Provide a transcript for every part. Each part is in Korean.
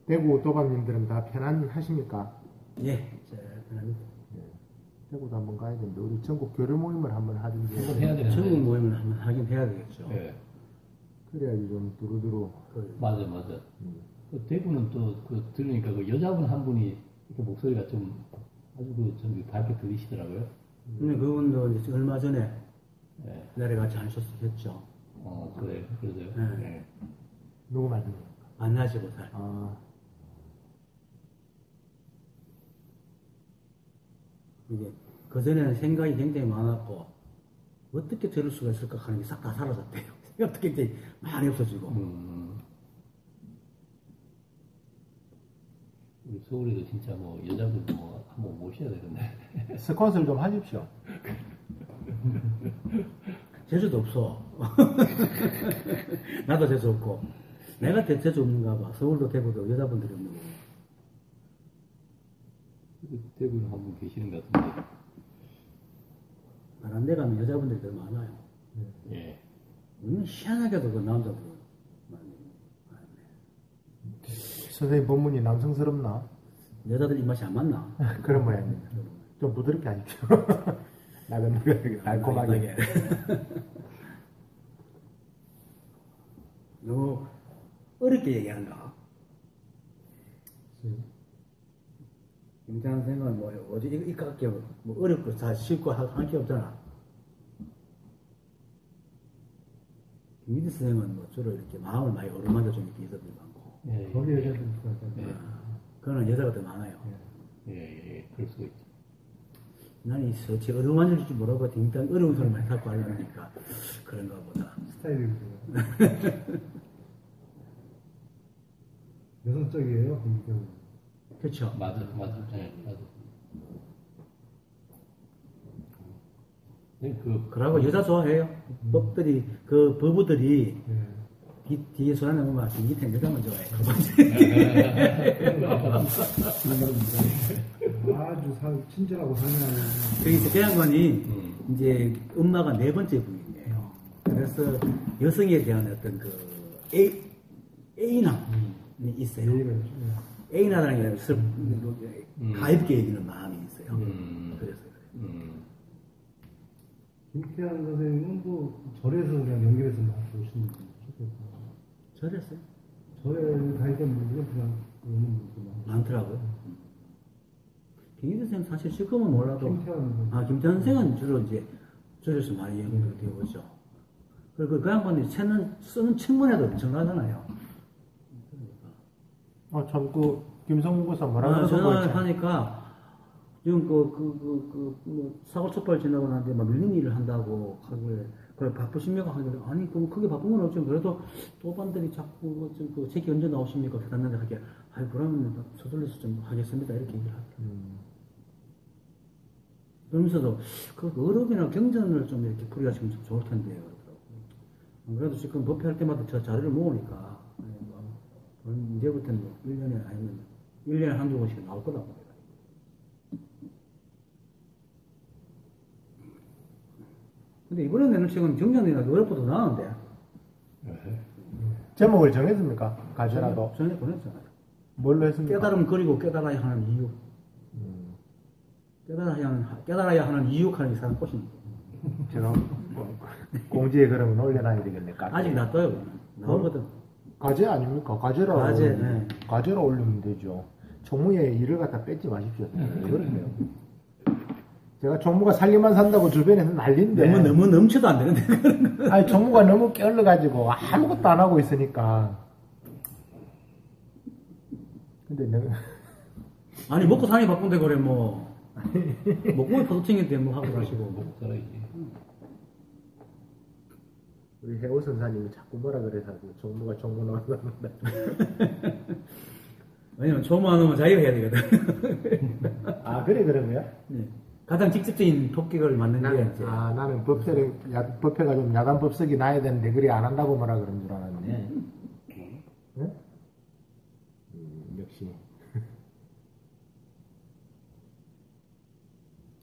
대구 도박님들은 다 편안하십니까? 예, 편합니다. 대구도 한번 가야 되는데 우리 전국 교류 모임을 한번 하든지 한번 해야 되는데. 전국 모임을 한번 하긴 해야 되겠죠. 예. 그래야지 좀 두루두루. 맞아. 그 대구는 또 그 들으니까 그 여자분 한 분이 이렇게 목소리가 좀 아주 좀 밝게 들리시더라고요. 근데 그분도 이제 얼마 전에 예. 내려가지 않으셨겠죠. 그래요. 그러세요. 네. 예. 누구 말씀입니까? 만나지고 살. 이게 그전에는 생각이 굉장히 많았고 어떻게 저럴 수가 있을까 하는 게 싹 다 사라졌대요. 생각도 굉장히 많이 없어지고. 우리 서울에도 진짜 뭐 여자분 뭐 한번 모셔야 되는데. 스쿼트를 좀 하십시오. 재주도 없어. 나도 재주 없고. 내가 재주 없는가 봐. 서울도 대구도 여자분들이 없는 거. 대구는 한 분 계시는 것 같은데. 다른 데 가면 여자분들이 더 많아요. 예. 우리는 희한하게도 그 남자들 많네. 선생님 본문이 남성스럽나? 여자들 입맛이 안 맞나? 그런 모양입니다. 좀 부드럽게 하십시오. 나긋나긋하게 달콤하게. 너무 어렵게 얘기하는가? 김태환 생각은 뭐 어제 이까게 뭐 어렵고 다 쉽고 할 게 없잖아. 김기태 선생은 뭐 주로 이렇게 마음을 많이 어루만져 주는 기사들이 많고. 예. 거기 여자들 있어요. 그거는 여자가 더 많아요. 예. 그럴 수가 있죠. 나는 제 어루만질 줄 모르고 굉장히 어려운 소리 많이 갖고 하려니까 그런가 보다. 스타일이 여성적이에요, 김기태. 그렇죠. 맞아. 예, 맞아. 네, 그러고 여자 좋아해요. 법들이 그 부부들이 뒤에 소란에 보면 김기태 여자만 좋아해. 아주 친절하고 상냥하고. 거기서 그 양반이 이제 엄마가 네 번째 부인이에요. 그래서 여성에 대한 어떤 그 A남이 있어요. A나라는 게 가입게 여기는 마음이 있어요. 그래서 김태환 선생님은 뭐 절에서 그냥 연결해서 나와서 오시는 분이죠. 저랬어요. 절에 다니던 분들은 그냥 오는 분들 많더라고요. 김기태 선생님 사실 지금은 몰라도 김태환 선생은 주로 이제 절에서 많이 연결되어 오죠. 그리고 그 양반이 쓰는 책문에도 엄청나잖아요. 참, 김성훈 고사 뭐라고 전화를 하니까, 지금 뭐, 사고 촉발 지나고 나는데 막 밀린 일을 한다고 하길래, 그래, 바쁘십니까? 하길래, 아니, 그럼 크게 바쁜 건 없지만, 그래도 또반들이 자꾸 좀 책이 언제 나오십니까? 대단한데 하게, 그러면 서둘러서 좀 하겠습니다. 이렇게 얘기를 하더라고요. 그러면서도, 그 어록이나 경전을 좀 이렇게 풀이하시면 좀 좋을 텐데, 그러더라고요. 그래도 지금 법회할 때마다 저 자료를 모으니까, 이제부터는 1년에 아니면 1년에 한두 번씩 나올 거라고 해요. 근데 이번에 내는 책은 정전이나 노력보다 나은데. 제목을 정했습니까? 가져라도. 전에 보냈잖아요. 뭘로 했습니까? 깨달음 그리고 깨달아야 하는 이유. 깨달아야 하는 이유 하는 게 사람 꽃입니다. 제가 공지에 그러면 올려놔야 되겠네. 아직 놔둬요. 나오거든. 과제 아닙니까? 과제로 올리면 되죠. 총무에 일을 갖다 뺏지 마십시오. 그렇네요. 제가 총무가 살림만 산다고 주변에서 난리인데. 너무 넘쳐도 안 되는데. 아니, 총무가 너무 깨어러가지고 아무것도 안 하고 있으니까. 근데 내가. 아니, 먹고 사니 바쁜데 그래, 뭐. 먹고 포도챙긴데 뭐 하고 가시고. 먹고 살아야지. 우리 해오 선사님이 자꾸 뭐라 그래서 정부가 정부 나왔는데. 왜냐면 조만 하면 자기가 해야 되거든. 아, 그래, 그러고요? 네. 가장 직접적인 토픽을 만든 게 이제. 나는 법회가 좀 야간 법석이 나야 되는데, 그래 안 한다고 뭐라 그런 줄 알았네. 응? 역시.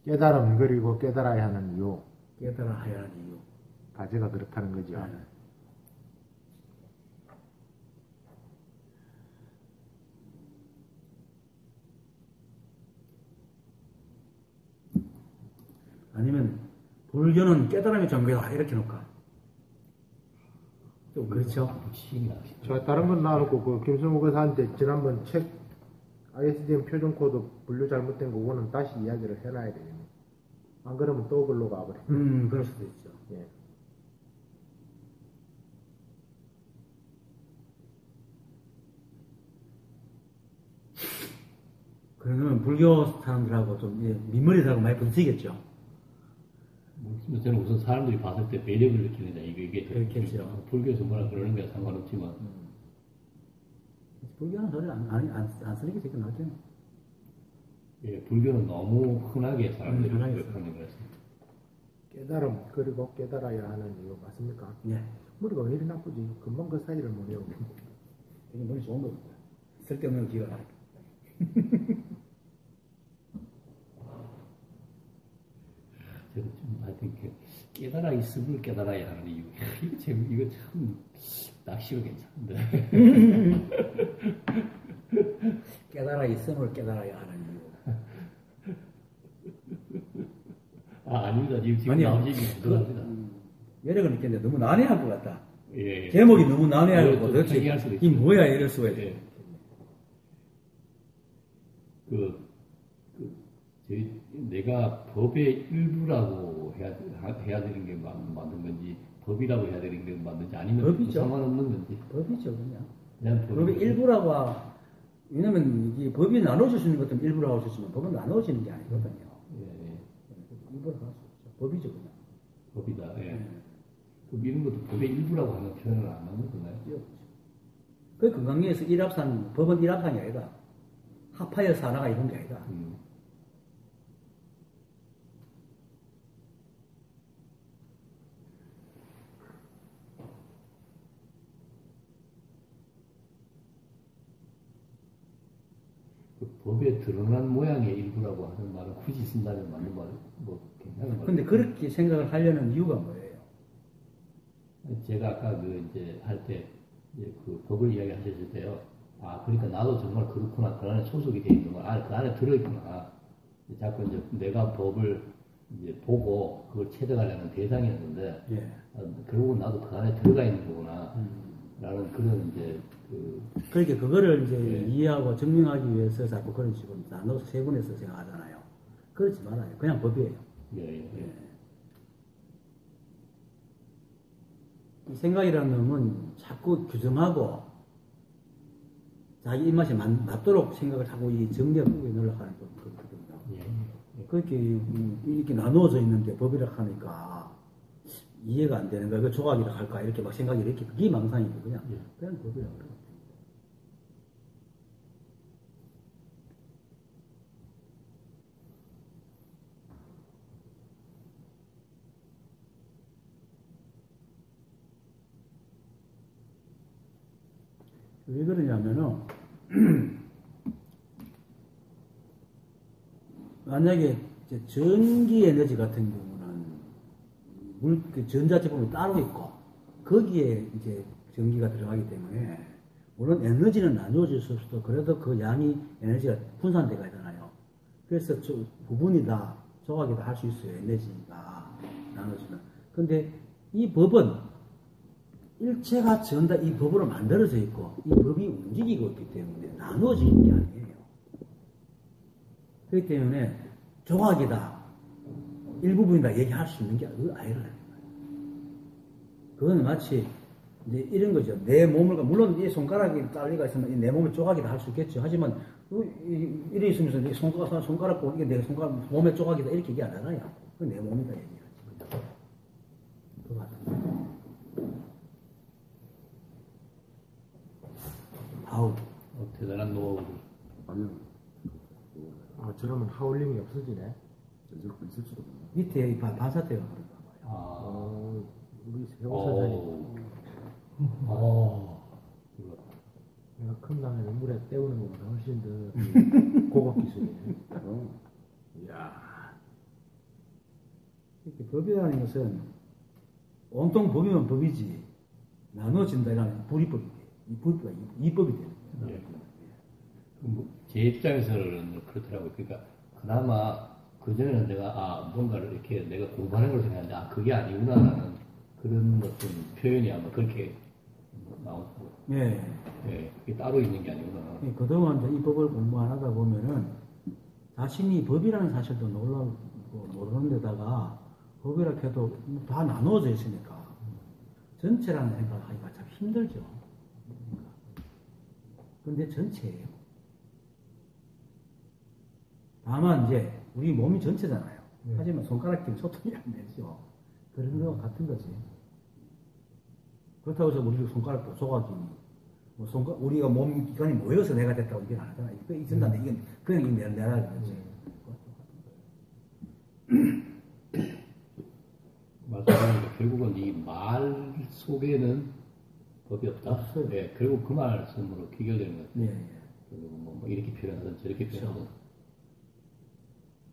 깨달음, 그리고 깨달아야 하는 이유. 깨달아야 하는 이유. 과제가 그렇다는 거죠. 네. 아니면 불교는 깨달음의 종교다 이렇게 놓을까? 좀 그렇죠. 저 다른 건 놔놓고 그 김승우 교사한테 지난번 책 ISDN 표준 코드 분류 잘못된 거 그거는 다시 이야기를 해놔야 돼요. 안 그러면 또 글로 가버려. 그럴 수도 있죠. 예. 그러면 불교 사람들하고 좀 민머리들하고 많이 부딪히겠죠. 저는 우선 사람들이 봤을 때 매력을 느끼는다. 이게 그렇겠죠. 불교에서 뭐라 그러는 거야 상관없지만. 불교는 소리 안 쓰는 게 되게 낫죠. 예, 불교는 너무 흔하게 사람들이 흔하게 하는 거라서. 깨달음 그리고 깨달아야 하는 이유 맞습니까? 예. 머리가 왜 이리 나쁘지? 금방 그 사이를 못 외우고. 되게 머리 좋은 겁니다. 쓸데없는 기가. 저는 좀 하여튼 깨달아 있음을 깨달아야 하는 이유. 이거 참 낚시가 괜찮은데. 깨달아 있음을 깨달아야 하는 이유. 아닙니다. 지금 아니요. 나온 얘기 부족합니다. 매력을 느끼는데 너무 난해할 것 같다. 예. 제목이 너무 난해하고 좀 편리할 수도 도대체 이 뭐야 이럴 수가 있어요. 예. 내가 법의 일부라고 해야 되는 게 맞는 건지, 법이라고 해야 되는 게 맞는지, 아니면 법이죠. 상관없는 건지. 법이죠 그냥. 그냥 법의 일부라고 왜냐면 이 법이 나눠질 수 있는 것도 일부라고 할 수 있지만 법은 나눠지는 게 아니거든요. 예. 일부라고 할 수 없죠. 법이죠 그냥. 법이다. 예. 그 이런 것도 법의 일부라고 하는 표현을 안 하는 건가요? 그 건강에서 일합산, 법은 일합산이 아니다. 합하여 사나가 이런 게 아니다. 그 법에 드러난 모양의 일부라고 하는 말은 굳이 쓴다면 맞는 말, 괜찮은 말. 근데 그렇게 생각을 하려는 이유가 뭐예요? 제가 아까 이제 할 때, 그 법을 이야기하셨을 때요. 그러니까 나도 정말 그렇구나. 그 안에 소속이 되어 있는 거야. 그 안에 들어있구나. 자꾸 이제 내가 법을 이제 보고 그걸 체득하려는 대상이었는데, 예. 결국은 나도 그 안에 들어가 있는 거구나. 라는 그런 이제 그러니까 그거를 이제 예. 이해하고 증명하기 위해서 자꾸 그런 식으로 나눠서 세분해서 생각하잖아요. 그렇지 말아요. 그냥 법이에요. 예. 이 생각이라는 놈은 자꾸 규정하고 자기 입맛에 맞도록 생각을 자꾸 이 정리하고 넣으려고 하는 거거든요. 그렇게 이렇게 나누어져 있는데 법이라 하니까 이해가 안 되는 거야. 그 조각이라 할까 이렇게 막 생각이 이렇게 그게 망상이고 그냥 법이라고 그래요. 왜 그러냐면은 만약에 이제 전기 에너지 같은 경우는 그 전자제품이 따로 있고 거기에 이제 전기가 들어가기 때문에 물론 에너지는 나누어질 수 없어도 그래도 그 양이 에너지가 분산돼 가잖아요. 그래서 저 부분이 다 조각이 다 할 수 있어요. 에너지가 나눠지면. 근데 이 법은 일체가 전다 이 법으로 만들어져 있고 이 법이 움직이고 있기 때문에 나누어지는 게 아니에요. 그렇기 때문에 조각이다, 일부분이다 얘기할 수 있는 게 아니라는 거예요. 그건 마치 이제 이런 거죠. 내 몸을 물론 이 손가락이 딸리가 있으면 내 몸을 조각이다 할 수 있겠죠. 하지만 이래 있으면서 내 손가락 이게 내 손가락 몸의 조각이다 이렇게 얘기 안 하잖아요. 그건 내 몸이다 얘기하지. 그거 같은 아우 대단한 노하우. 아니요. 저러면 하울링이 없어지네. 있을 수도 없네. 밑에 반사대가 그런가 봐요. 우리 세워서 내가 큰 강에 물에 때우는 것보다 훨씬 더 고급 기술이네. 이야. 이렇게 법이라는 것은 온통 법이면 법이지 나눠진다 이런 불이법이지. 이법이 되는 거예요. 제 입장에서는 그렇더라고요. 그러니까 그나마 그전에는 내가, 뭔가를 이렇게 내가 공부하는 걸 생각했는데, 그게 아니구나라는 그런 어떤 표현이 아마 그렇게 나오고, 예. 예, 그게 따로 있는 게 아니구나. 예, 그동안 이제 이 법을 공부 안 하다 보면은 자신이 법이라는 사실도 놀라고 모르는 데다가 법이라 해도 다 나누어져 있으니까 전체라는 생각하기가 참 힘들죠. 근데 전체예요. 다만 이제 우리 몸이 전체잖아요. 하지만 손가락끼리 소통이 안 되죠. 그런 거와 같은 거지. 그렇다고 해서 우리 손가락도 조각이 우리가 몸 기관이 모여서 내가 됐다고 이게 안 하잖아. 이거 있었는데 이건 그냥 내가 그렇지. 말씀하니까 결국은 이 말 속에는 법이 없다. 없어요. 네, 결국 그 말씀으로 귀결되는 것 같아요. 예. 결국은 뭐 이렇게 표현하든 저렇게 그렇죠. 표현하든.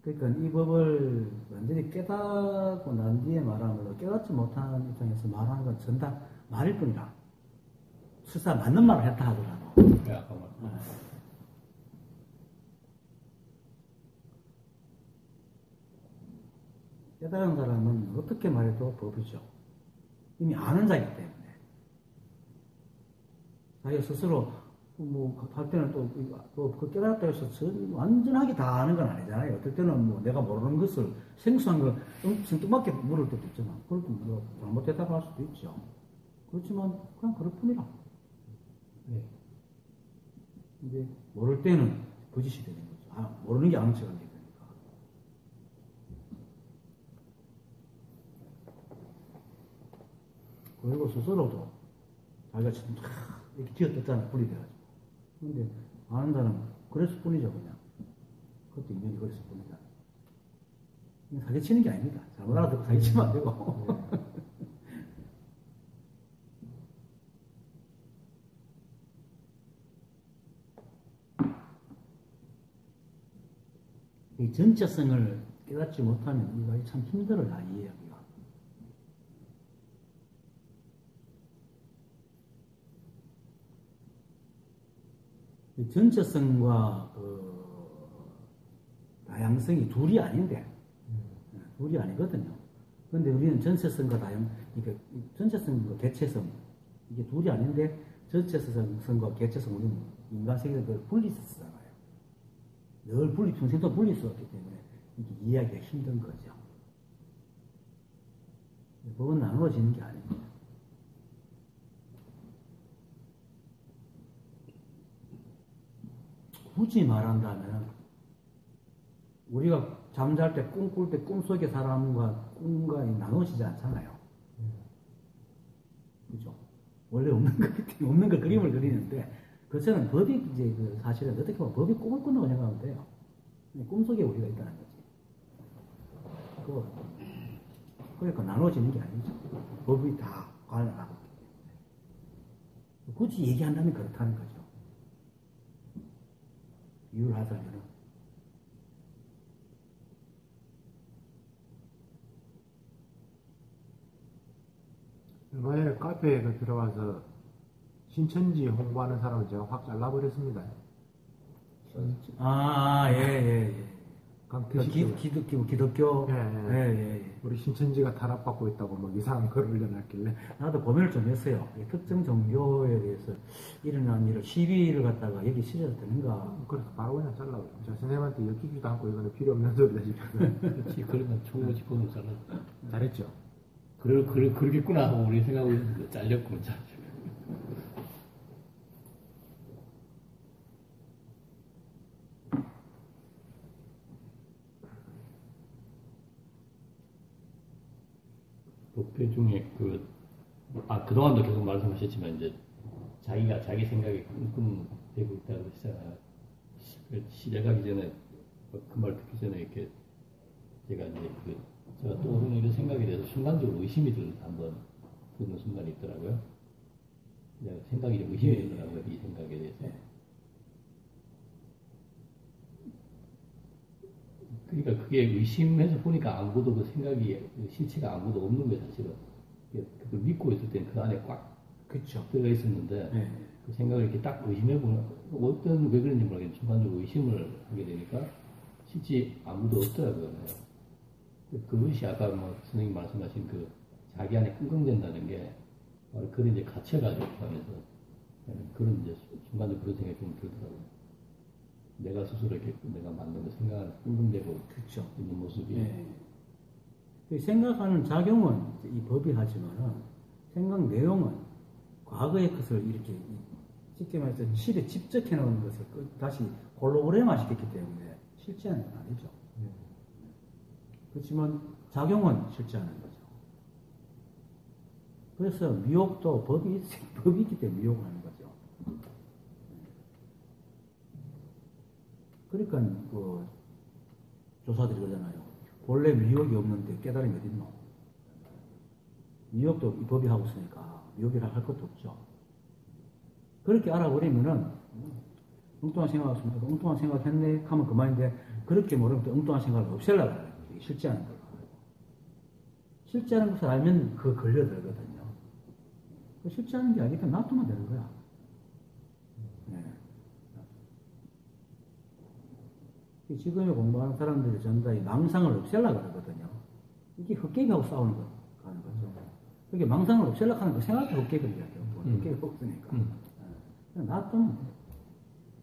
그러니까 이 법을 완전히 깨닫고 난 뒤에 말하면 깨닫지 못하는 입장에서 말하는 건 전다 말일 뿐이다. 실사 맞는 말을 했다 하더라도. 네, 아까 말. 깨달은 사람은 어떻게 말해도 법이죠. 이미 아는 자이기 때문에. 자기가 스스로 할 때는 그 깨달았다 해서 완전하게 다 아는 건 아니잖아요. 어떨 때는 내가 모르는 것을 생소한 걸 생뚱맞게 물을 때도 있잖아. 그럴 때 잘못됐다고 할 수도 있죠. 그렇지만 그냥 그럴 뿐이라. 네. 이제 모를 때는 거짓이 되는 거죠. 모르는 게 아는 척하게 되니까. 그리고 스스로도 자기가 지금 이렇게 쥐어뜯잖아. 불이 돼가지고. 근데 아는 사람은 그랬을 뿐이죠, 그냥. 그것도 인연이 그랬을 뿐이다. 사기치는 게 아닙니다. 잘못 알아듣고 사기치면 안 되고. 이 전체성을 깨닫지 못하면 이거 참 힘들어요, 이해하기가. 이 전체성과 다양성이 둘이 아닌데, 둘이 아니거든요. 그런데 우리는 전체성과 이게 전체성과 개체성, 이게 둘이 아닌데, 전체성과 개체성, 우리는 인간 세계에서 그걸 분리했잖아요. 늘 평생도 분리할 수 없기 때문에 이게 이해하기가 힘든 거죠. 법은 나누어지는 게 아닙니다. 굳이 말한다면 우리가 잠잘 때 꿈꿀 때 꿈속의 사람과 꿈과 나누어지지 않잖아요. 그죠? 원래 없는 거기 때문에 없는 거 그림을 그리는데 그것은 법이 이제 사실은 어떻게 보면 법이 꿈을 꾼다고 생각하면 돼요. 꿈속에 우리가 있다는 거지. 그러니까 나눠지는 게 아니죠. 법이 다 관할하고 있기 때문에. 굳이 얘기한다면 그렇다는 거죠. 이유를 하자면은. 얼마 전에 카페에 들어가서 신천지 홍보하는 사람을 제가 확 잘라버렸습니다. 예. 기독교. 예. 우리 신천지가 탄압받고 있다고 막 이상한 글을 올려놨길래. 나도 고민을 좀 했어요. 특정 종교에 대해서 일어난 일을 시비를 갖다가 여기 실어도 되는가. 그래서 바로 그냥 잘라버렸어요. 제가 선생님한테 엮이지도 않고 이거는 필요 없는 소리다 싶어서. 그렇지, 그러면 총으로 짚어서 잘라. 잘했죠. 그러겠구나 하고 우리 생각하고 있는데 잘렸고, 독배 중에 그동안도 계속 말씀하셨지만, 이제, 자기가 자기 생각에 끙끙대고 있다고 했잖아요. 시작하기 전에, 그 말 듣기 전에 이렇게, 제가 이제 제가 떠오르는 이런 생각에 대해서 순간적으로 의심이 한번 드는 순간이 있더라고요. 생각이 좀 의심이 되더라고요, 이 생각에 대해서. 그러니까 그게 의심해서 보니까 아무것도 그 생각이, 실체가 아무것도 없는 거예요, 사실은. 그걸 믿고 있을 때는 그 안에 꽉 그쵸. 들어가 있었는데, 그 생각을 이렇게 딱 의심해보면, 왜 그런지 모르겠는데, 순간적으로 의심을 하게 되니까, 실제 아무도 없더라고요. 그것이 아까 뭐 선생님 말씀하신 그 자기 안에 끙끙댄다는 게 바로 그런 이제 갇혀가지고 하면서 그런 이제 중간에 그런 생각이 좀 들더라고요. 내가 스스로 이렇게 내가 만든 거 생각하는 끙끙대고 그렇죠. 있는 모습이. 네. 그 생각하는 작용은 이 법이 하지만은 생각 내용은 과거의 것을 이렇게 쉽게 말해서 실에 집적해 놓은 것을 다시 홀로그램화 시켰기 때문에 실제하는 건 아니죠. 그렇지만 작용은 실제하는 거죠. 그래서 미혹도 법이 있기 때문에 미혹을 하는 거죠. 그러니까 그 조사들이 그러잖아요. 본래 미혹이 없는데 깨달음이 어딨노? 미혹도 이 법이 하고 있으니까 미혹이라 할 것도 없죠. 그렇게 알아버리면은 엉뚱한 생각했습니다. 엉뚱한 생각했네 하면 그만인데 그렇게 모르면 또 엉뚱한 생각을 없애려고 해요. 실제하는 걸. 실제하는 것을 알면 그거 걸려들거든요. 실제하는 게 아니니까 놔두면 되는 거야. 네. 지금에 공부하는 사람들이 전부 다 이 망상을 없애려고 그러거든요. 이게 헛개비하고 싸우는 거 하는 거죠. 그게 망상을 없애려고 하는 거 생각도 헛개비를 이야기하고 헛개비가 없으니까. 그냥 놔두면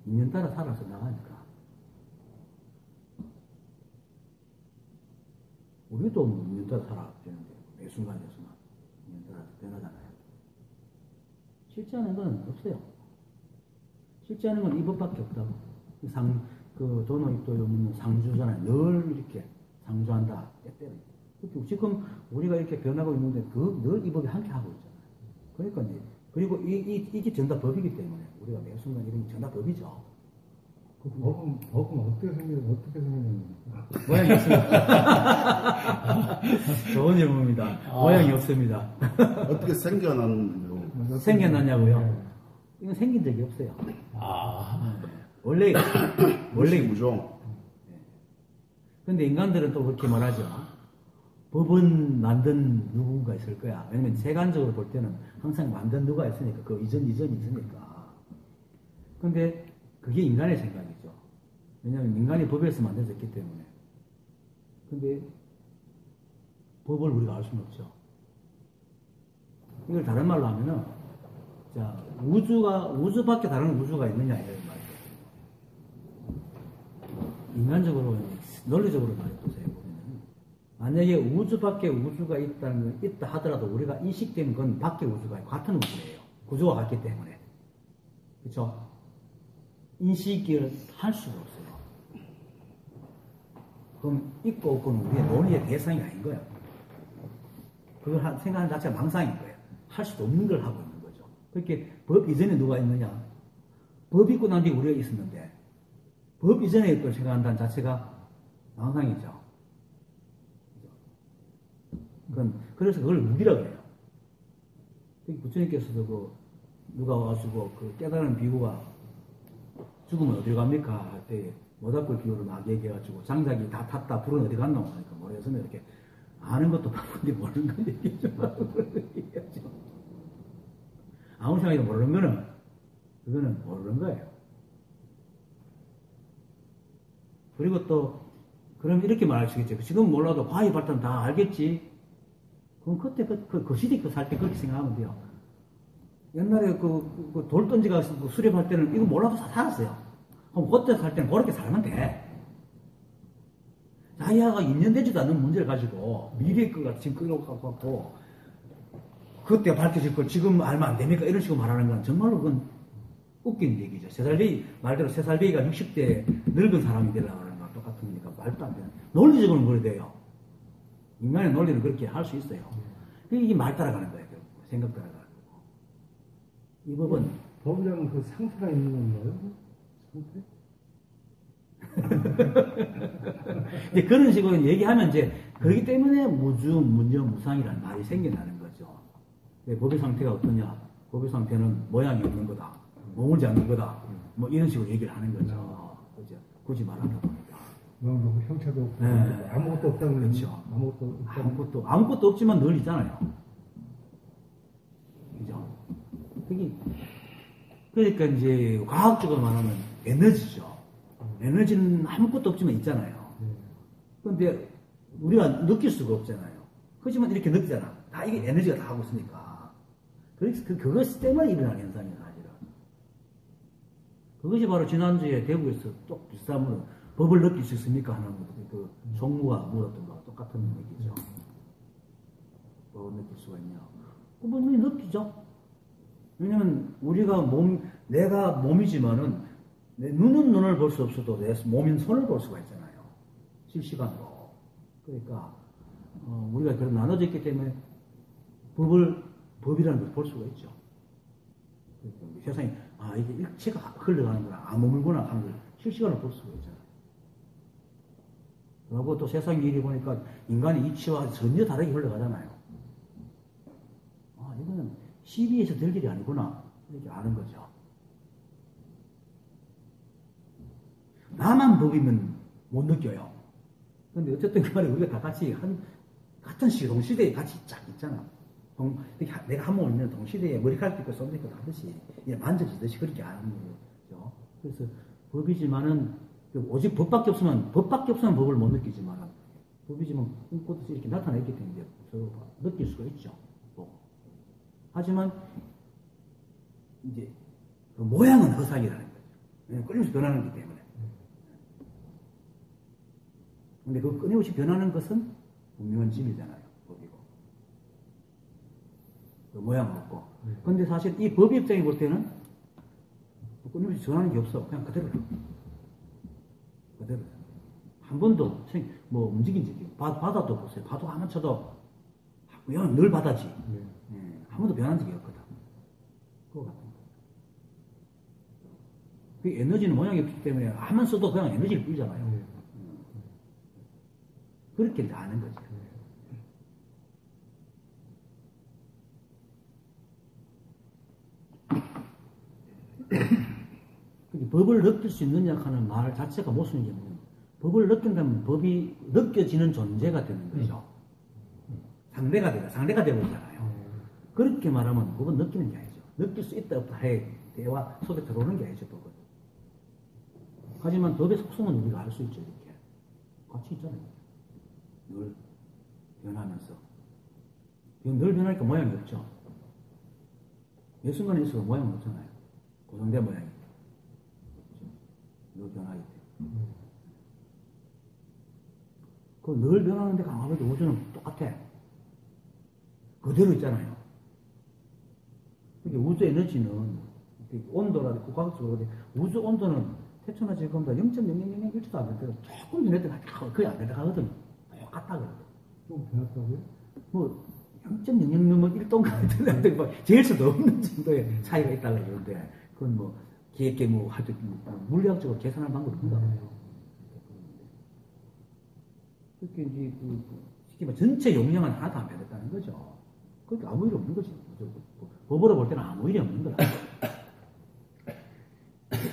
인연 따라 살아서 나가니까. 우리도 인연 따라 살아야 되는데 매 순간 인연 따라 변하잖아요. 실제하는 건 없어요. 실제하는 건 이 법밖에 없다고. 그 도노익도 없는 상주잖아요. 늘 이렇게 상주한다. 때때로. 지금 우리가 이렇게 변하고 있는데 늘 이 법이 함께 하고 있잖아요. 그러니까 이제 그리고 이게 전다 법이기 때문에 우리가 매 순간 이런 게 전다 법이죠. 그 법은 어떻게 생겼는지 모양이 없습니다. 좋은 질문입니다. 모양이 없습니다. 어떻게 생겨났는데요? 생겨났냐고요? 이건 생긴 적이 없어요. 원래 무종. 근데 인간들은 또 그렇게 말하죠. 법은 만든 누군가 있을 거야. 왜냐면 세간적으로 볼 때는 항상 만든 누가 있으니까 그 이전이 있으니까. 근데 그게 인간의 생각이죠. 왜냐면 인간이 법에서 만들어졌기 때문에. 근데 법을 우리가 알 수는 없죠. 이걸 다른 말로 하면은 자 우주밖에 다른 우주가 있느냐 이런 말이죠. 인간적으로 논리적으로 말해보세요. 만약에 우주밖에 우주가 있다 하더라도 우리가 인식된 건 밖에 우주가 같은 우주예요. 구조가 같기 때문에. 그렇죠? 인식을 할 수가 없어요. 그럼 있고 없고는 우리의 논의의 대상이 아닌 거예요. 그걸 생각하는 자체가 망상인 거예요. 할 수도 없는 걸 하고 있는 거죠. 그렇게 법 이전에 누가 있느냐? 법 있고 난 뒤에 우리가 있었는데 법 이전에 걸 생각한다는 자체가 망상이죠. 그래서 그걸 무기라고 해요. 부처님께서도 누가 와가지고 깨달은 비구가 죽으면 어디로 갑니까? 할 때 모닥불 비유를 막 얘기해가지고 장작이 다 탔다 불은 어디 갔나 하니까 모래에서 이렇게 아는 것도 바쁜데 모르는 걸 얘기하죠. 아무 생각이도 모르는 거는 그거는 모르는 거예요. 그리고 또 그럼 이렇게 말할 수 있겠죠. 지금 몰라도 과학이 발전 다 알겠지. 그럼 그때 그 시대 살 때 그렇게 생각하면 돼요. 옛날에 돌 던지가 수렵할 때는 이거 몰라도 다 살았어요. 그럼 그때 살 때는 그렇게 살면 돼. 자기가 인연되지도 않는 문제를 가지고 미래의 것 같이 지금 끌어갖고 그때 밝혀질 걸 지금 알면 안 됩니까? 이런 식으로 말하는 건 정말로 그건 웃긴 얘기죠. 말대로 3살배기가 60대 늙은 사람이 되려고 하는 거랑 똑같은 거니까 말도 안 되는. 논리적으로는 그래 돼요. 인간의 논리는 그렇게 할 수 있어요. 이게 말 따라가는 거예요. 생각 따라가는 거고. 이 법은 법이라면 그 상태가 있는 건가요? 이제 그런 식으로 얘기하면 이제 그렇기 때문에 무주, 문정, 무상이라는 말이 생겨나는 거죠. 법의 상태가 어떠냐? 법의 상태는 모양이 없는 거다. 머물지 않는 거다. 뭐 이런 식으로 얘기를 하는 거죠. 그죠? 굳이 말하다 보니까. 너무 형체도 없고 네. 아무것도 없다는 그렇죠. 아무것도 아무것도 없지만 늘 있잖아요. 그죠? 그러니까 이제 과학적으로 말하면 에너지죠. 에너지는 아무것도 없지만 있잖아요. 근데 우리가 느낄 수가 없잖아요. 하지만 이렇게 느끼잖아. 다 이게 에너지가 다 하고 있으니까. 그래서 그것 때문에 일어나는 현상이야, 사실은. 그것이 바로 지난주에 대구에서 또 비슷한 법을 느낄 수 있습니까? 하는 그 종무가 물었던 거와 똑같은 얘기죠. 법을 느낄 수가 있냐. 그분이 느끼죠. 왜냐면 우리가 내가 몸이지만은 내 눈은 눈을 볼 수 없어도 내 몸인 손을 볼 수가 있잖아요. 실시간으로. 그러니까 우리가 그런 나눠져 있기 때문에 법이라는 걸 볼 수가 있죠. 세상에 이게 일체가 흘러가는구나, 안 머물구나 하는 걸 실시간으로 볼 수가 있잖아요. 그리고 또 세상 일이 보니까 인간의 이치와 전혀 다르게 흘러가잖아요. 이거는 시비에서 될 일이 아니구나 이렇게 아는 거죠. 나만 법이면 못 느껴요. 근데 어쨌든 그 말에 우리가 다 같이 같은 동시대에 같이 쫙 있잖아. 내가 한 몸을 있는 동시대에 머리카락 뜯고 손 뜯고 하듯이 만져지듯이 그렇게 아는 거죠. 그래서 법이지만은 오직 법밖에 없으면 법을 못 느끼지만 법이지만 꿈꾸듯이 이렇게 나타나있기 때문에 서로 느낄 수가 있죠. 하지만 이제 그 모양은 허상이라는 거죠. 끊임없이 변하는 거기 때문에. 근데 그 끊임없이 변하는 것은 분명한 진리잖아요. 법이고. 그 모양은 없고. 근데 사실 이 법 입장에 볼 때는 끊임없이 전하는 게 없어. 그냥 그대로야. 그대로. 한 번도 움직인 적이 바다도 보세요. 파도 한번 쳐도 그냥 늘 바다지. 한 번도 변한 적이 없거든. 그거 같은 거. 그 에너지는 모양이 없기 때문에 한번 써도 그냥 에너지를 뿌리잖아요. 그렇게 다 아는 거지. 법을 느낄 수 있느냐 하는 말 자체가 무슨 얘기냐면 법을 느낀다면 법이 느껴지는 존재가 되는 거죠. 상대가 되버리잖아요. 그렇게 말하면 법은 느끼는 게 아니죠. 느낄 수 있다 없다 해 대화 속에 들어오는 게 아니죠. 법은. 하지만 법의 속성은 우리가 알 수 있죠. 이렇게 같이 있잖아요. 늘 변하면서 늘 변하니까 모양이 없죠. 몇 순간에 있어도 모양은 없잖아요. 고정된 모양이 늘 변하기 때문에. 늘 변하는데 강하게도 우주는 똑같아. 그대로 있잖아요. 그러니까 우주 에너지는 온도라든지 과학적으로 우주 온도는 태초나 지금보다 0.0001초도 안 된대요. 조금 변했다가 거의 안 된다 하거든요. 똑같다 그러거든요. 좀 변했다고요? 0.00면 1도인가 하여튼 제일 수도 없는 정도의 차이가 있다고 그러는데 그건 기획계 하여튼 물리학적으로 계산할 방법이 없다고요. 그렇게 이제 쉽게 말해 전체 용량은 하나도 안 변했다는 거죠. 그렇게 아무 일 없는 거지. 법으로 볼 때는 아무 일이 없는 거라.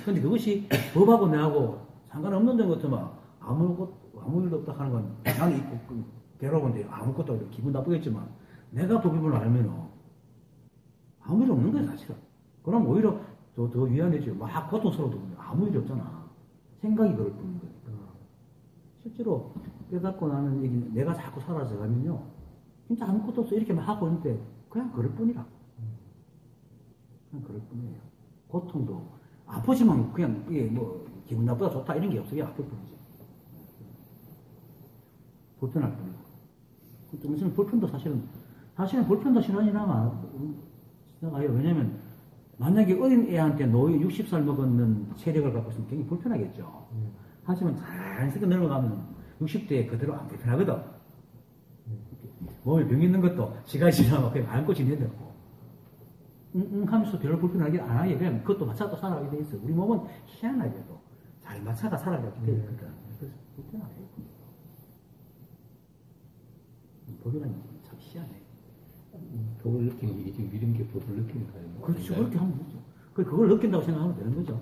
근데 그것이 법하고 내하고 상관없는 것 같으면 아무 일도 없다 하는 건 나는 있고 괴로운데 아무것도 기분 나쁘겠지만 내가 법임을 알면 아무 일 없는 거야 사실은. 그럼 오히려 더 위안되지. 막 고통스러워도 아무 일이 없잖아. 생각이 그럴 뿐인 거니까. 실제로 깨닫고 나는 얘기 내가 자꾸 사라져 가면요 진짜 아무것도 없어 이렇게 막 하고 있는데 그냥 그럴 뿐이라. 그냥 그럴 뿐이에요. 고통도 아프지만 그냥 이게 기분 나쁘다 좋다 이런 게 없어. 그냥 아플 뿐이지. 불편할 뿐이고. 좀 있으면 불편도 사실은 불편도 신원이나 생각해요. 왜냐면 만약에 어린 애한테 노인 60살 먹었는 체력을 갖고 있으면 굉장히 불편하겠죠. 하지만 자연스럽게 늙어가면 60대에 그대로 안 불편하거든. 몸에 병 있는 것도 시간이 지나면 그냥 안고 지내야 되고. 하면서 별로 불편하게 안 하게 그냥 그것도 맞춰서 살아가게 돼 있어. 우리 몸은 희한하게도 잘 맞춰가 살아가게 돼 있거든. 그래서 불편하게. 법이라는 게 참 희한해. 법을 느끼는 게 지금 이런 게 법을 느끼는 거예요. 그렇죠. 그렇게 하면 되죠. 그걸 느낀다고 생각하면 되는 거죠.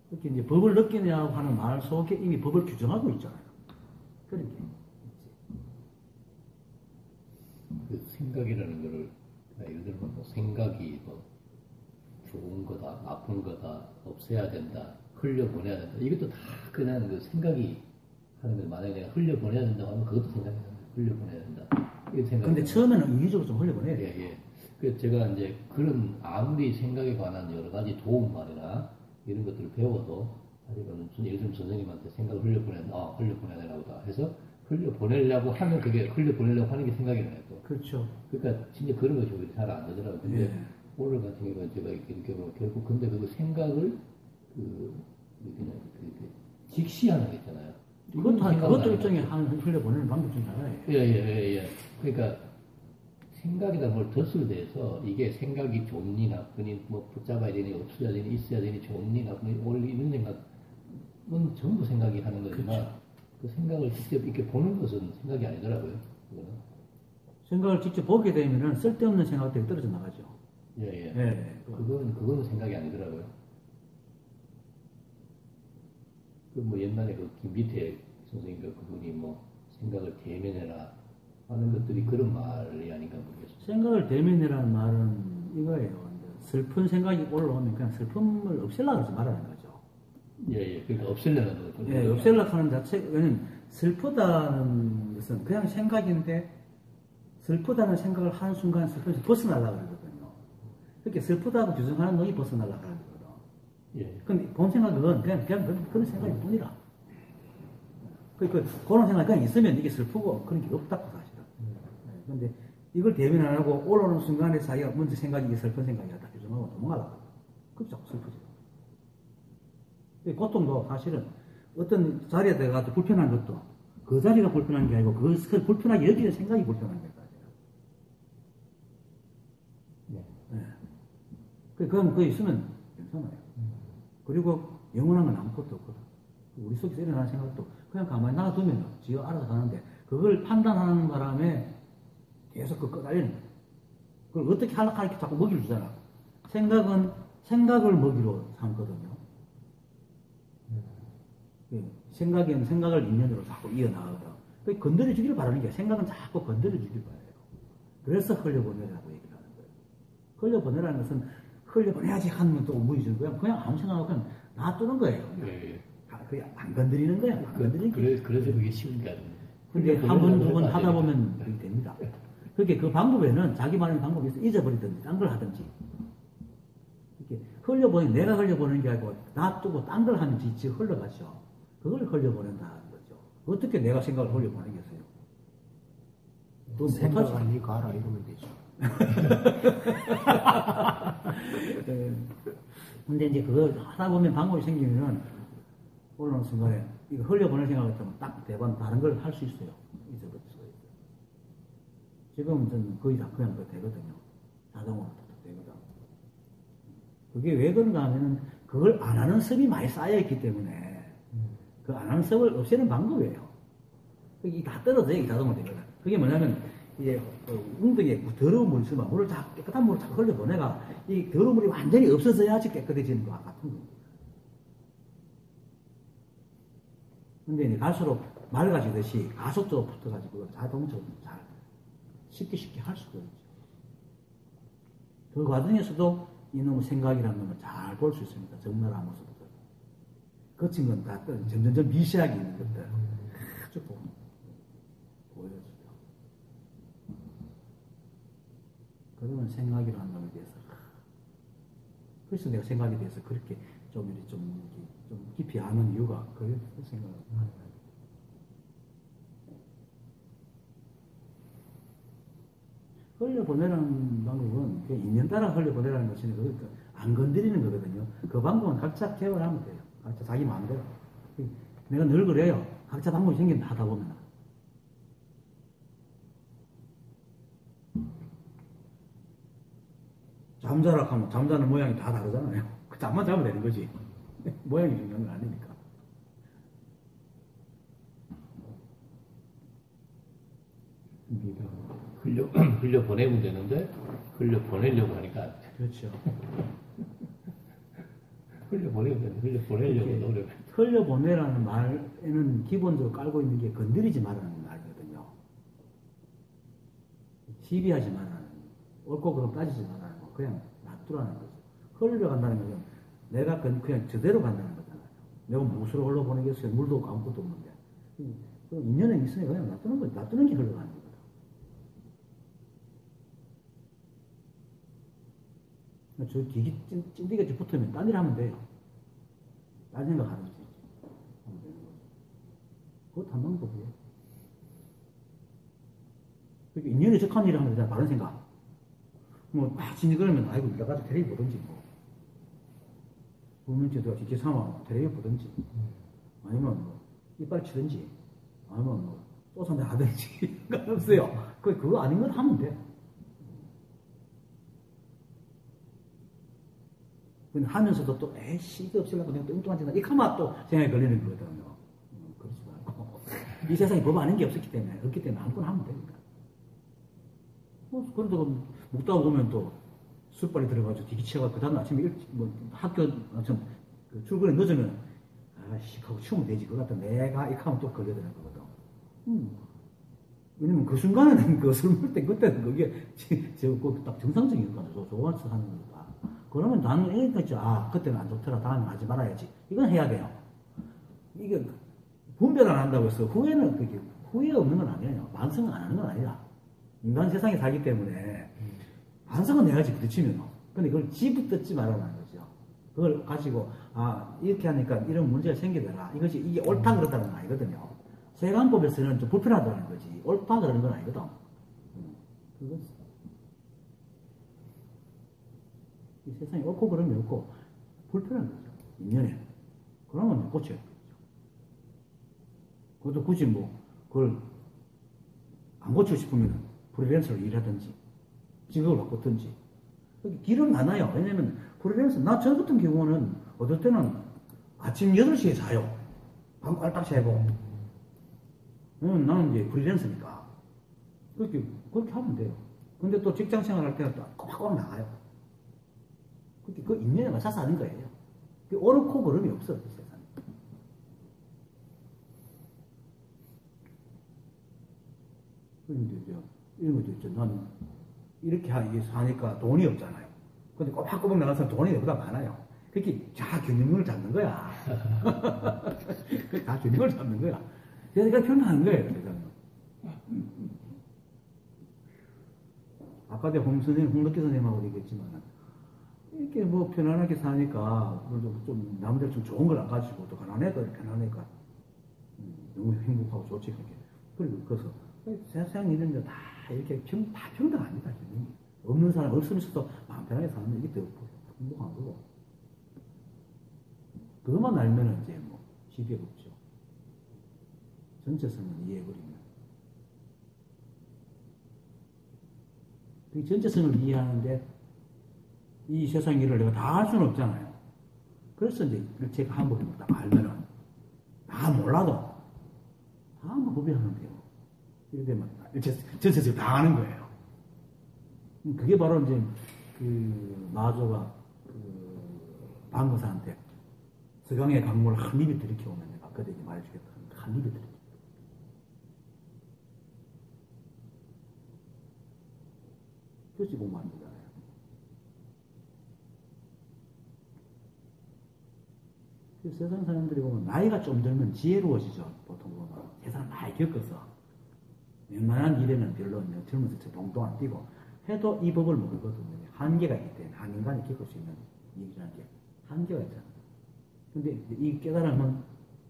그렇게 이제 법을 느끼냐고 하는 말 속에 이미 법을 규정하고 있잖아요. 그런 게 있지. 그 생각이라는 거를 예를 들면 생각이 좋은 거다, 나쁜 거다, 없애야 된다, 흘려보내야 된다. 이것도 다 그냥 그 생각이 하는 거. 만약에 내가 흘려보내야 된다고 하면 그것도 생각이 납니다. 흘려보내야 된다. 이게 생각이 근데 납니다. 처음에는 이기적으로 좀 흘려보내야 돼. 예, 예. 그래서 제가 이제 그런 아무리 생각에 관한 여러 가지 도움말이나 이런 것들을 배워도 사실은 요즘 선생님한테 생각을 흘려보낸다, 흘려보내야 되나 보다 해서 흘려보내려고 하면 그게 흘려보내려고 하는 게 생각이 나요. 또. 그렇죠. 그러니까 진짜 그런 것이 오히려 잘 안 되더라고요. 근데 예. 오늘 같은 경우는 제가 이렇게 보면 결국 근데 그 생각을 그냥 직시하는 거 있잖아요. 그것도 일종의 한 흘려보내는 방법 중에 하나예요. 예. 그러니까 생각에다 뭘 덧을 대서 이게 생각이 좋니 나쁘니 뭐 붙잡아야 되니 없어야 되니 있어야 되니 좋니 나쁘니 원래 이런 생각은 전부 생각이 하는 거지만 그 생각을 직접 이렇게 보는 것은 생각이 아니더라고요. 그거는. 생각을 직접 보게 되면은 쓸데없는 생각들이 떨어져 나가죠. 예. 예. 그거는 생각이 아니더라고요. 그 뭐 옛날에 그 김비태 선생님 그분이 뭐 생각을 대면해라 하는 것들이 그런 말이 아닌가 모르겠어요. 생각을 대면이라는 말은 이거예요. 슬픈 생각이 올라오면 그냥 슬픔을 없애려고 하지 말라는 거죠. 예. 그러니까 없애려는 거죠. 예, 없애려고 하는 자체는 슬프다는 것은 그냥 생각인데 슬프다는 생각을 하는 순간 슬픔에서 벗어나려고 하거든요. 그렇게 슬프다고 규정하는 놈이 벗어나려고 하는 거거든. 예. 근데 본 생각은 그냥 그런 생각일 뿐이라. 그런 생각이 그냥 있으면 이게 슬프고 그런 게 없다고 사실은. 근데 이걸 대면 안 하고 올라오는 순간에 자기가 먼저 생각이 이게 슬픈 생각이야. 다 규정하고 넘어가려고. 그게 자꾸 슬프죠. 고통도 사실은 어떤 자리에 들어가서 불편한 것도 그 자리가 불편한 게 아니고 그 불편하게 여기는 생각이 불편한 거예요. 그럼 그거 있으면 괜찮아요. 그리고 영원한 건 아무것도 없거든. 우리 속에서 일어나는 생각도 그냥 가만히 놔두면 지가 알아서 가는데 그걸 판단하는 바람에 계속 그 끄달리는 거예요. 그걸 어떻게 하려고 이렇게 자꾸 먹이를 주잖아. 생각은 생각을 먹이로 삼거든요. 생각에는 생각을 인연으로 자꾸 이어나가거든. 건드려 주기를 바라는 게 생각은 자꾸 건드려 주길 바라요. 그래서 흘려보내라고 얘기를 하는 거예요. 흘려보내라는 것은 흘려보내야지 하면 또 무리 주는 거야. 그냥 아무 생각 없이 놔두는 거예요. 예. 그냥 안 건드리는 거야. 안 건드리는 게. 그래서 그게 쉬운가. 근데 한 번, 두 번 하다 보면 그게 됩니다. 그렇게 그 방법에는 자기만의 방법이 있어. 잊어버리든지, 딴 걸 하든지. 이렇게 내가 흘려보내는 게 아니고 놔두고 딴 걸 하면 지치 흘러가죠. 그걸 흘려보낸다는 거죠. 어떻게 내가 생각을 흘려보내겠어요? 생각 아니 가라 이러면 되죠. 근데 이제 그걸 하다 보면 방법이 생기면은 올라오는 순간에 이거 흘려보낼 생각을 하면 딱 대반 다른 걸 할 수 있어요. 잊어버릴 수가 있어요. 지금은 저는 거의 다 그냥 되거든요. 자동으로 되거든. 그게 왜 그런가 하면은 그걸 안 하는 습이 많이 쌓여있기 때문에 그 안 하는 습을 없애는 방법이에요. 이게 다 떨어져야 이 자동으로 되거든. 그게 뭐냐면 이제 웅덩이에 더러운 물이 있으면 물을 다 깨끗한 물을 다 흘려보내가 이 더러운 물이 완전히 없어져야지 깨끗해지는 것 같은 거예요. 근데 이제 갈수록 맑아지듯이 가속도로 붙어가지고 자동적으로 잘 쉽게 할 수가 있죠. 그 과정에서도 이놈의 생각이라는 놈을 잘 볼 수 있습니다. 적나라한 모습들. 거친 건 다 점점 미세하게 있는 것들 아주 보여줘요. 그러면 생각이라는 놈에 대해서 그래서 내가 생각에 대해서 그렇게 좀 깊이 아는 이유가 그 생각을 하는 거예요. 흘려보내라는 방법은 인연 따라 흘려보내라는 것이니 그러니까 안 건드리는 거거든요. 그 방법은 각자 개발하면 돼요. 각자 자기 마음대로. 내가 늘 그래요. 각자 방법이 생긴다 하다 보면. 잠자라 하면 잠자는 모양이 다 다르잖아요. 그 잠만 자면 되는 거지. 모양이 중요한 건 아니니까. 흘려보내면 되는데 흘려보내려고 하니까 그렇죠. 흘려보내면 되는데 흘려보내려고 노력. 흘려보내라는 말에는 기본적으로 깔고 있는 게 건드리지 말라는 말이거든요. 시비하지 말라는, 옳고 그름 따지지 말라는 거, 그냥 놔두라는 거죠. 흘러간다는 것은 내가 그냥 저대로 간다는 거잖아요. 내가 무엇으로 흘러보내겠어요? 물도 없고 아무것도 없는데. 그 인연에 있으니까 그냥 놔두는 거지. 놔두는 게 흘러가는 거거든. 저 기기 찐디같이 붙으면 딴 일 하면 돼요. 딴 생각 하는 거지. 하면 되는 거지. 그것도 한 방법이에요. 그러니까 인연에 적한 일을 하면 되잖아. 바른 생각. 뭐, 진이 그러면, 아이고, 나가서 테레비 보든지, 뭐. 불면증도 기계 삼아 테레비 보든지, 아니면 뭐, 이빨 치든지, 아니면 뭐, 또 선배 하든지, 없어요. 그거 아닌 건 하면 돼. 근데 하면서도 또, 에이씨, 이거 없으려고 내가 또 엉뚱한 짓 이렇게 하면 또 생각이 걸리는 거거든요. 그렇지 말고. 이 세상에 법 아닌 게 없기 때문에 아무거나 하면 됩니다. 그래도 먹다가 보면 또 술빨이 들어가지고 기기치가 그 다음 아침에 학교 출근에 늦으면 아씨 하고 치우면 되지. 그거 갖다 내가 이렇게 하면 또 걸려드는 거거든. 왜냐면 그 순간에는 그 술 먹을 때 그때는 그게 딱 정상적인 거죠. 좋아서 하는 거다. 그러면 나는 이러니까 그때는 안 좋더라. 다음에 하지 말아야지. 이건 해야 돼요. 이게 분별을 안 한다고 해서 후회는 그게 후회 없는 건 아니에요. 반성은 안 하는 건 아니라. 인간 세상에 살기 때문에 반성은 해야지 부딪히면. 근데 그걸 지붙듣지 말아라는 거죠. 그걸 가지고 이렇게 하니까 이런 문제가 생기더라. 이게 옳다 그렇다는 건 아니거든요. 세관법에서는 좀 불편하다는 거지. 옳다 그러는 건 아니거든. 그건 이 세상에 옳고 그름이 없고 불편한 거죠. 인연에. 그러면 고쳐야 되죠. 그것도 굳이 그걸 안 고치고 싶으면 프리랜서로 일하든지 직업을 바꾸든지 길은 많아요. 왜냐면 프리랜서 저 같은 경우는 어떨 때는 아침 8시에 자요. 밤 깔딱 새고 나는 이제 프리랜서니까 그렇게 하면 돼요. 근데 또 직장 생활할 때는 또 꼬박꼬박 나가요. 그렇게 그 인연에 맞춰서 하는 거예요. 옳고 그름이 없어 이 세상에. 그런데 이런 것도 있죠. 난 이렇게 하니까 돈이 없잖아요. 근데 꼬박꼬박 나가서 돈이 보다 많아요. 그렇게 균형을 잡는 거야. 다 균형을 잡는 거야. 그래서 편안한 거예요. 세상에. 아까 내가 홍덕기 선생님하고 얘기했지만 이렇게 편안하게 사니까 좀 남들 좀 좋은 걸 안 가지고 또 가난해도 편안하니까 너무 행복하고 좋지 그렇게. 그리고 그래서 세상 이런 데 다 이렇게 다 평등합니다. 없는 사람 없으면서도 마음 편하게 사는 게 더 행복한 거고. 그것만 알면은 이제 시비가 없죠. 전체성을 이해해버리면. 그 전체성을 이해하는데 이 세상 일을 내가 다 할 수는 없잖아요. 그래서 이제 제가 한 번에 딱 알면은 다 몰라도 다 한번 구별하면 돼요. 이렇게 되면 전체적으로 다 아는 거예요. 그게 바로 이제 마조가 방거사한테 서강의 강물을 한 입에 들이켜오면 내가 그대에게 말해주겠다. 한 입에 들이켜. 그것이 공부하는 거잖아요. 세상 사람들이 보면 나이가 좀 들면 지혜로워지죠. 보통 보면 세상 많이 겪어서 웬만한 일에는 별로 젊어서 동동 안 뛰고 해도 이 법을 모르거든요. 한계가 있기 때문에 한 인간이 겪을 수 있는 일이라는 게 한계가 있잖아요. 근데 이 깨달음은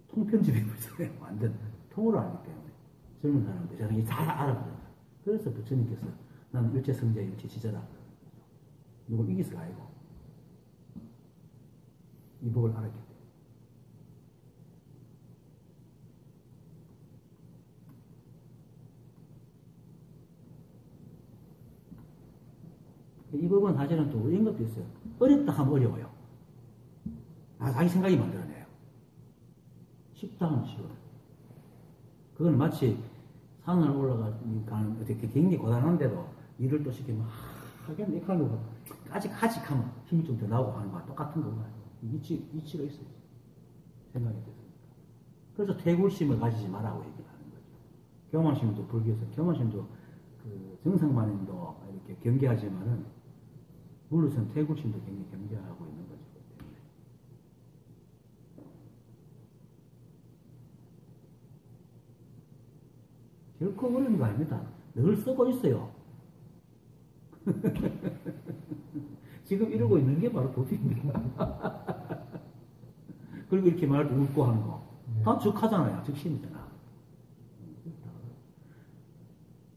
통편집이 있어요. 완전 통으로 알기 때문에 젊은 사람들 세상이 잘 알아버려요. 그래서 부처님께서 나는 일체성자 일체지자다. 누굴 이기서 가이고 이 법을 알았기 때문에. 이 법은 사실은 또 이런 것도 있어요. 어렵다 하면 어려워요. 자기 생각이 만들어내요. 쉽다 하면 쉬워요. 그건 마치 산을 올라가는 어떻게 굉장히 고단한데도 일을 또 시키면 하긴 이렇게 하는 거 아직 하면 힘이 좀 더 나오고 하는 거와 똑같은 거예요. 이치가 있어요. 생각이 됐으니까. 그래서 태굴심을 가지지 말라고 얘기를 하는 거죠. 교만심도 불교에서 교만심도 정상만인도 이렇게 경계하지만은 물론 태국신도 굉장히 경쟁하고 있는 거죠. 때문에. 결코 어려운 거 아닙니다. 늘 쓰고 있어요. 지금 이러고 있는 게 바로 도피입니다. 그리고 이렇게 말 웃고 하는 거. 다 즉하잖아요. 즉심이잖아.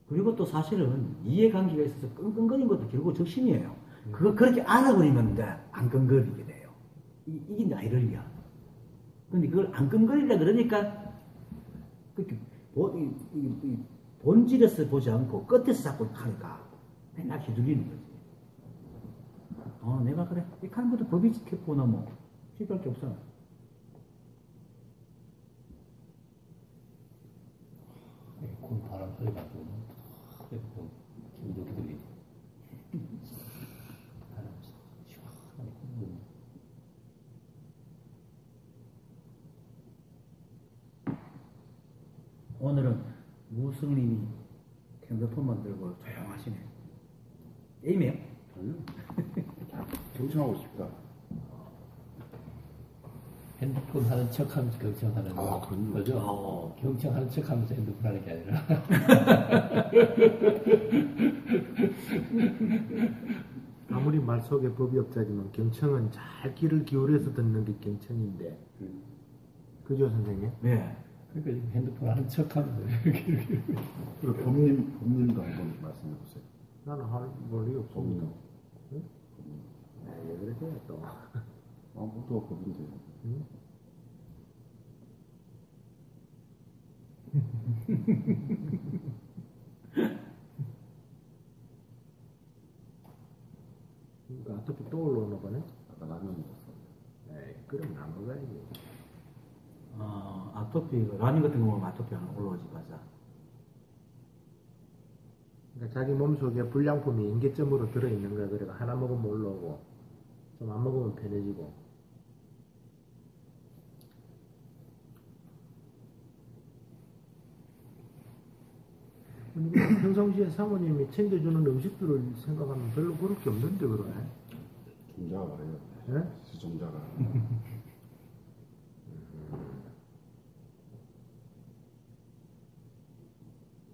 그리고 또 사실은 이해관계가 있어서 끙끙거리는 것도 결국 적심이에요. 그거 그렇게 알아버리면 안 끙거리게 돼요. 이게 이제 아이러니야. 근데 그걸 안 끙거리려 그러니까 그렇게 본질에서 보지 않고 끝에서 자꾸 하니까 맨날 휘둘리는 거지. 내가 그래. 이 하는 것도 법이 지켜보나 뭐. 지킬 게 없어. 군 바람 소리가 좀 기분 좋게 들리지. 바람 시원하게 부는. 오늘은 무승님이 핸드폰만 들고 조용하시네. 게임이에요? 아니요. 경청하고 싶다. 핸드폰 하는 척 하면서 경청하는 그럼요. 거죠? 경청하는 척 하면서 핸드폰 하는 게 아니라. 아무리 말 속에 법이 없자지만 경청은 잘 귀를 기울여서 듣는 게 경청인데. 그죠, 선생님? 네. 그러니까 지금 핸드폰 하는 척 하면서 이렇게. 그리고 법님도 한번 말씀해 보세요. 나는 할 말이 없습니다. 법님. 왜 그러세요, 또? 아무도 법인데. 응? 그러니까 아토피 또 올라오나 보네? 아까 라면 먹었어. 에이, 그럼 안 먹어야지. 아토피, 라면 같은 거 먹으면 아토피 하나 올라오지, 맞아. 그러니까 자기 몸속에 불량품이 임계점으로 들어있는 거야. 그래가 하나 먹으면 올라오고, 좀 안 먹으면 편해지고. 평상시에 사모님이 챙겨주는 음식들을 생각하면 별로 그럴 게 없는데 그러네. 종자가 말해요. 예? 종자가.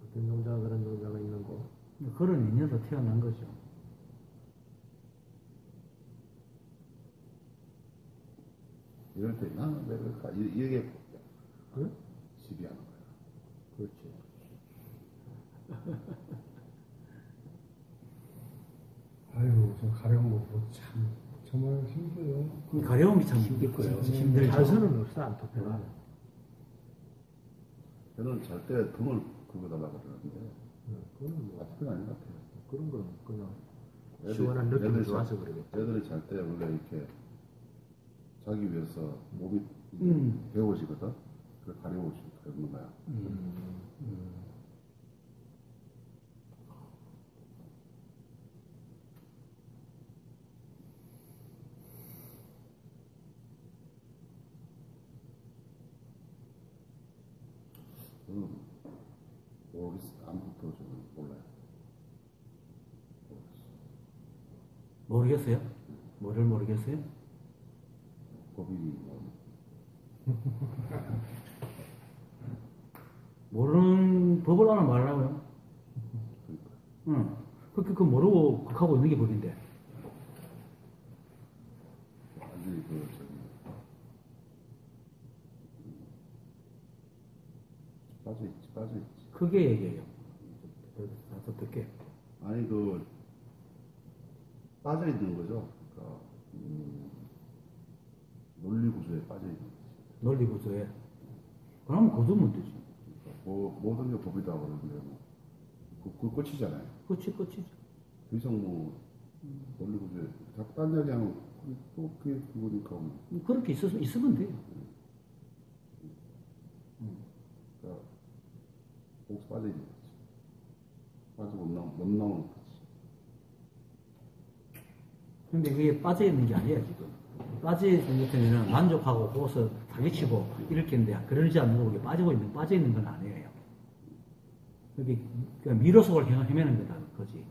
어떤 종자가 그런 종자가 있는 거. 그런 인연으로 태어난 거죠. 이럴 때 나는 왜 그럴까? 이게 응? 시비하는 거야. 그렇지. 아유, 저 가령 먹고 참 정말 힘들어요. 가려운 게 참 힘들 거예요. 힘들죠. 달선은 없어, 안토피가. 저는 잘 때 등을 긁어달라고 그러는데 그건 뭐, 아직은 아닌 것 같아요. 그런 거는 그냥 애들- 시원한 느낌이 애들이 좋아서 그러겠다. 애들이 잘 때 원래 이렇게 자기 위해서 몸이 배워지거든. 그걸 가려우고 싶는 거야. 저는 모르겠어. 아무것도 좀 몰라요. 모르겠어요? 뭐를 모르겠어요? 법이 뭐 모르는 법을 하나 말하고요. 응. 그 모르고 극하고 있는 게 법인데. 완전히 그 저기 빠져있지. 크게 얘기해요. 나도 듣게. 아니 그 빠져 있는 거죠. 그러니까 논리 구조에 빠져 있는 거지. 논리 구조에. 그러면 거두면 되지. 그러니까 뭐 모든 게 법이다 그러는데 뭐 그 끝이잖아요. 끝이죠. 더 이상 뭐 논리 구조에 자꾸 딴 이야기하면 또 그게 그거니까 뭐. 그렇게 있으면 돼요. 그러니까 거기서 빠져 있는 거지. 빠져 못 나오는 거지. 근데 그게 빠져있는 게 아니에요, 지금. 빠져있는 것에는 만족하고 거기서 사기치고 이렇게 했는데, 그러지 않는 거, 빠져있는 건 아니에요. 여기, 그러니까 미로속을 헤매는 거다, 그지.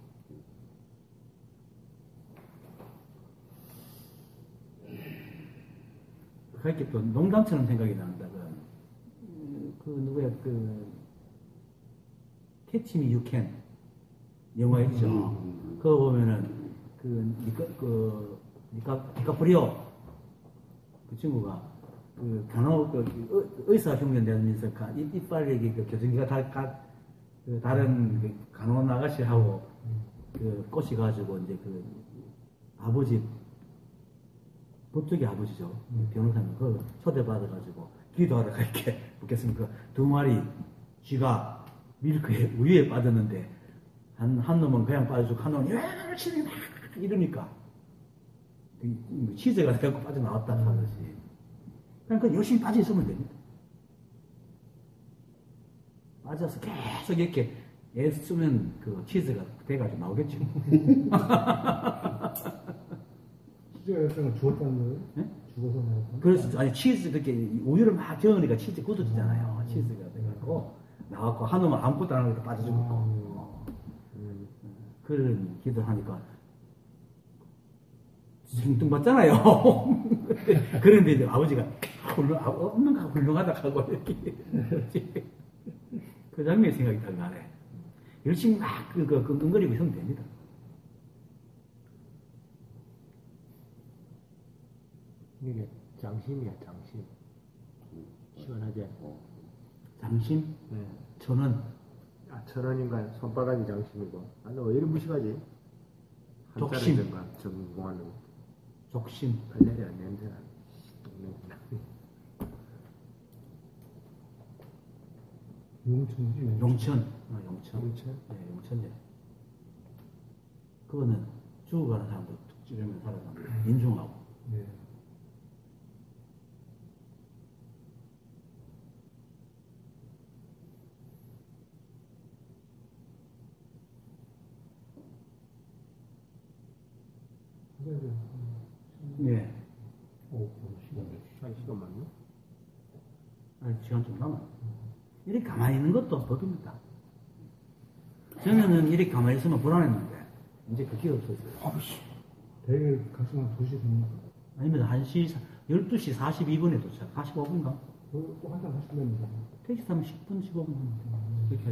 그렇게 또 농담처럼 생각이 난다. 그 누구야, 캐치 미 유캔 영화 있죠. 그거 보면은, 디카프리오 그 친구가 의사 흉년 되면서 이빨에 교정기가 다른 간호 아가씨하고 꼬시가지고 이제 아버지 법적인 아버지죠. 변호사님 그걸 초대받아가지고 기도하러 갈게 묻겠습니까? 두 마리 쥐가 밀크에 우유에 빠졌는데 한 놈은 그냥 빠져주고 한 놈은 열심히 막 이러니까 치즈가 돼갖고 빠져나왔다 하듯이 그러니까 열심히 빠져있으면 됩니다. 빠져서 계속 이렇게 애쓰면 치즈가 돼가지고 나오겠죠. 치즈가 약간 죽었다는 거예요? 네? 죽어서 나왔다? 그래서 아니 치즈 그렇게 우유를 막 저으니까 치즈 굳어지잖아요. 치즈가 돼갖고 나왔고 한 놈은 아무것도 안 하고 빠져 죽고 그런 기도하니까 징뚱맞잖아요. 그런데 이제 아버지가 없는가 훌륭하다 하고 이렇게 그 장면이 생각이 딱 나네. 열심히 막 끙끙거리고 있으면 됩니다. 이게 장심이야, 장심. 시원하지? 장심? 네. 저는 1,000원인가 손바닥이 장심이고. 아니, 왜 이리 무식하지? 적심. 한자리든가 전공하는 적심. 빨래리 안 냄새나. 용천이지. 용천. 용천. 용천? 네, 용천이요. 그거는 죽어가는 사람도 툭 찌르면 살아납니다. 인중하고. 네. 네. 시간 한 시간 맞나? 아니, 시간 좀 남아요. 이렇게 가만히 있는 것도 법입니다. 저는 이렇게 가만히 있으면 불안했는데, 이제 그게 없었어요. 대회 가시면 2시 됩니까? 아닙니다. 12시 42분에 도착. 45분인가? 또 한잔 하시면 됩니다. 택시 타면 10분, 15분 하면 돼요. 이렇게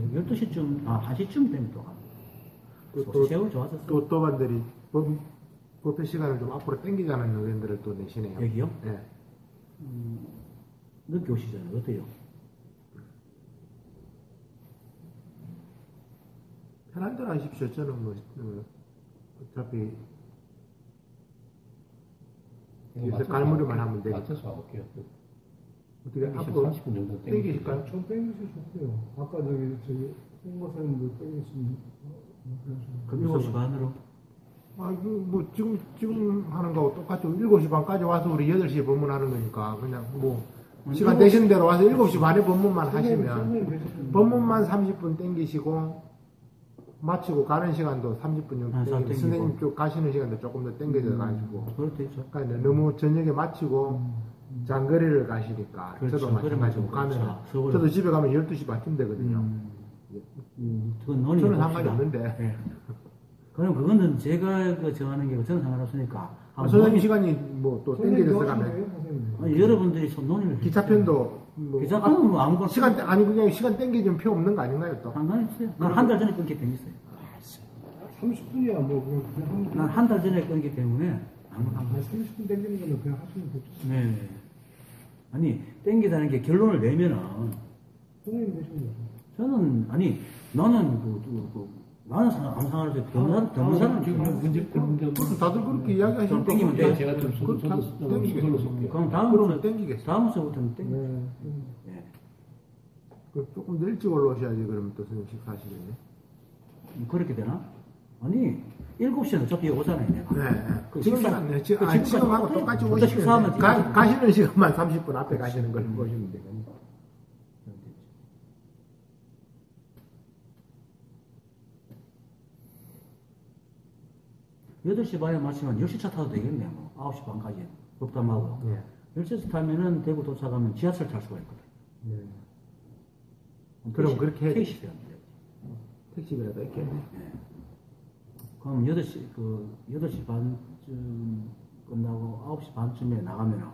12시쯤, 1시쯤 되면 또 가요. 세월 좋아졌어요. 또 반들이 법회 시간을 좀 앞으로 당기자는 의견들을 또 내시네요. 여기요? 네. 늦게 오시잖아요. 어때요? 편한 대로 하십시오. 저는 어차피 뒤에서 깔무리만 하면 되니까. 맞춰서 가볼게요. 어떻게 앞으로 30분 정도 땡기실까요? 전 땡기셔도 좋고요. 아까 저기 홍보사님도 땡기시면 그럼 7시 반으로? 지금 하는 거하고 똑같죠. 7시 반까지 와서 우리 8시에 법문하는 거니까, 그냥 시간 되시는 대로 와서 7시 반에 법문만 하시면, 법문만 30분 땡기시고, 마치고 가는 시간도 30분 정도 땡기고, 선생님 쪽 가시는 시간도 조금 더 땡겨져 가지고, 그렇죠. 그러니까 너무 저녁에 마치고, 장거리를 가시니까, 그렇죠. 저도 마찬가지고 가면, 저도 집에 가면 12시 반쯤 되거든요. 그건 논의 저는 상관이 없는데. 네. 그럼 그거는 제가 정하는 게 저는 상관없으니까. 선생님 시간이 또 땡겨져서 가면, 아니, 여러분들이 논의를. 기차편도, 기차편은 아무거나. 그냥 시간 땡기면 표 없는 거 아닌가요, 또? 상관이 없어요. 난 한 달 전에 끊기 땡겼어요. 30분이야 뭐 그냥 하면 난 한 달 전에 끊기 때문에 아무거나. 30분 땡기는 거는 그냥 하시면 되죠. 네. 아니, 땡기다는 게 결론을 내면은, 선생님 되시면 되죠. 저는, 나는 나는 아무 상관없어요. 변호사는 다들 그렇게 이야기하시면 땡기면 돼요. 제가 좀 저도 소설로 쏠게요. 그럼 그러면 땡기겠어요. 다음부터는 땡기. 네. 조금 더 일찍 올라오셔야지, 그러면 또 선생님 식사하시겠네. 그렇게 되나? 아니, 7시는 어차피 오잖아요, 내가. 네. 지금 지금하고 똑같이 부터 식사하면 오시면 가시는 시간만 30분 앞에 가시는 걸 보시면 되거든요. 8시 반에 마치면 10시 차 타도 되겠네요. 9시 반까지. 법담하고. 네. 10시 타면은 대구 도착하면 지하철 탈 수가 있거든. 네. 그럼 그렇게 해야 돼. 택시 돼요. 택시비라도 이렇게. 네. 그럼 8시 반쯤 끝나고 9시 반쯤에 나가면은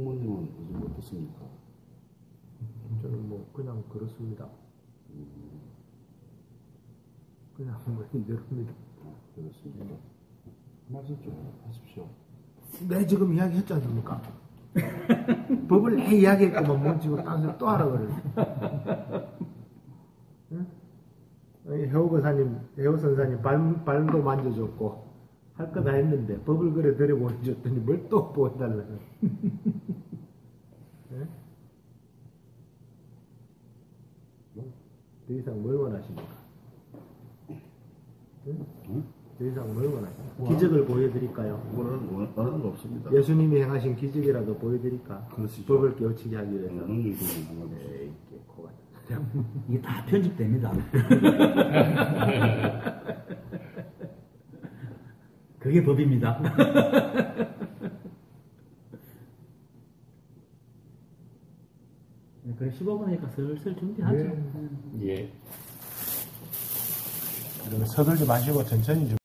총무님은 요즘 어떻습니까? 저는 뭐 그냥 그렇습니다. 그냥 뭐 이대로입니다. 그렇습니다. 말씀 좀 하십시오. 내 지금 이야기했지 않습니까? 법을 내 이야기했구만 뭐 지금 딴 또 하라 그래. 응? 해오 권사님, 해오 선사님 발도 만져줬고 할 거 다 했는데 법을 그래 들여 보여줬더니 뭘 또 보여달라. 응? 더 이상 뭘 원하십니까? 응? 더 이상 뭘 원하십니까? 기적을 보여드릴까요? 원하는 거 없습니다. 예수님이 행하신 기적이라도 보여드릴까? 그러시죠. 법을 깨우치게 하기 위해서. 어느 정도는 상관없어요. 에이, 이게 코가. 이게 다 편집됩니다. 그게 법입니다. 네, 그래 15분이니까 슬슬 준비하죠. 네. 예. 서둘지 마시고 천천히 좀.